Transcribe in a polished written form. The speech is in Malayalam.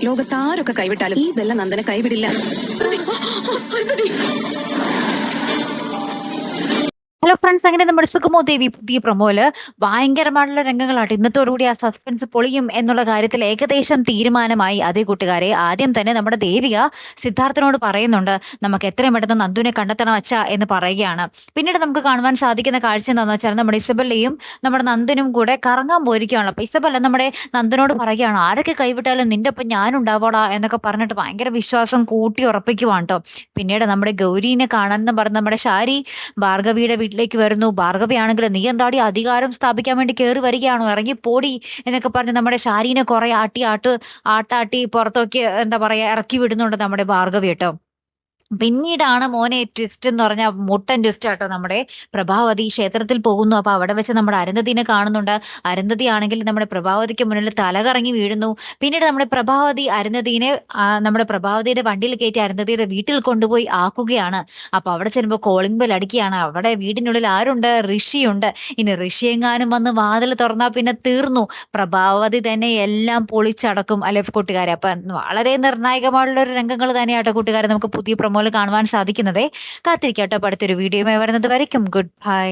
ലോകത്താരൊക്കെ കൈവിട്ടാലും ഈ ബെല്ല നന്ദനെ കൈവിടില്ല. ഹലോ ഫ്രണ്ട്സ്, അങ്ങനെ നമ്മുടെ സുഗമോ ദേവി പുതിയ പ്രൊമോയില് ഭയങ്കരമായിട്ടുള്ള രംഗങ്ങളായിട്ട് ഇന്നത്തോടുകൂടി ആ സസ്പെൻസ് പൊളിയും എന്നുള്ള കാര്യത്തിൽ ഏകദേശം തീരുമാനമായി. അതേ കൂട്ടുകാരെ, ആദ്യം തന്നെ നമ്മുടെ ദേവിക സിദ്ധാർത്ഥനോട് പറയുന്നുണ്ട്, നമുക്ക് എത്രയും പെട്ടെന്ന് നന്ദുവിനെ കണ്ടെത്തണം അച്ഛാ എന്ന് പറയുകയാണ്. പിന്നീട് നമുക്ക് കാണുവാൻ സാധിക്കുന്ന കാഴ്ച എന്താണെന്ന് വെച്ചാൽ നമ്മുടെ ഇസബല്ലയും നമ്മുടെ നന്ദനും കൂടെ കറങ്ങാൻ പോയിരിക്കുകയാണല്ലോ. അപ്പൊ ഇസബല്ല നമ്മുടെ നന്ദനോട് പറയുകയാണ്, ആരൊക്കെ കൈവിട്ടാലും നിന്റെ ഒപ്പം ഞാനുണ്ടാവോടാ എന്നൊക്കെ പറഞ്ഞിട്ട് ഭയങ്കര വിശ്വാസം കൂട്ടി ഉറപ്പിക്കുവാണ് കേട്ടോ. പിന്നീട് നമ്മുടെ ഗൗരീനെ കാണാൻ പറഞ്ഞ് നമ്മുടെ ശാരി ഭാർഗവിയുടെ വീട്ടിലേക്ക് വരുന്നു. ഭാർഗവിയാണെങ്കിൽ നീ എന്താടി അധികാരം സ്ഥാപിക്കാൻ വേണ്ടി കയറി വരികയാണോ, ഇറങ്ങി പോടി എന്നൊക്കെ പറഞ്ഞ് നമ്മുടെ ശാരീനെ കുറെ ആട്ടാട്ടി പുറത്തേക്ക് എന്താ പറയാ ഇറക്കി വിടുന്നുണ്ട് നമ്മുടെ ഭാർഗവി കേട്ടോ. പിന്നീടാണ് മോനെ ട്വിസ്റ്റ് എന്ന് പറഞ്ഞാൽ മുട്ടൻ ട്വിസ്റ്റ് ആട്ടോ. നമ്മുടെ പ്രഭാവതി ക്ഷേത്രത്തിൽ പോകുന്നു. അപ്പൊ അവിടെ വെച്ച് നമ്മുടെ അരുന്ധതിനെ കാണുന്നുണ്ട്. അരുന്ധതി ആണെങ്കിൽ നമ്മുടെ പ്രഭാവതിക്ക് മുന്നിൽ തലകറങ്ങി വീഴുന്നു. പിന്നീട് നമ്മുടെ പ്രഭാവതി അരുന്ധതിനെ നമ്മുടെ പ്രഭാവതിയുടെ വണ്ടിയിൽ കയറ്റി അരുന്ധതിയുടെ വീട്ടിൽ കൊണ്ടുപോയി ആക്കുകയാണ്. അപ്പൊ അവിടെ ചെല്ലുമ്പോൾ കോളിംഗ് ബെൽ അടിക്കുകയാണ്. അവിടെ വീടിനുള്ളിൽ ആരുണ്ട്? ഋഷിയുണ്ട്. ഇനി ഋഷിയെങ്ങാനും വന്ന് വാതിൽ തുറന്നാൽ പിന്നെ തീർന്നു. പ്രഭാവതി തന്നെ എല്ലാം പൊളിച്ചടക്കും അല്ലെ കൂട്ടുകാരെ. അപ്പൊ വളരെ നിർണായകമായുള്ള ഒരു രംഗങ്ങൾ തന്നെയാട്ടോ കൂട്ടുകാരെ നമുക്ക് പുതിയ പ്രൊമോയിൽ കാണുവാൻ സാധിക്കുന്നത്. കാത്തിരിക്കട്ടോ അടുത്തൊരു വീഡിയോയുമായി വരുന്നത് വരയ്ക്കും. Good bye.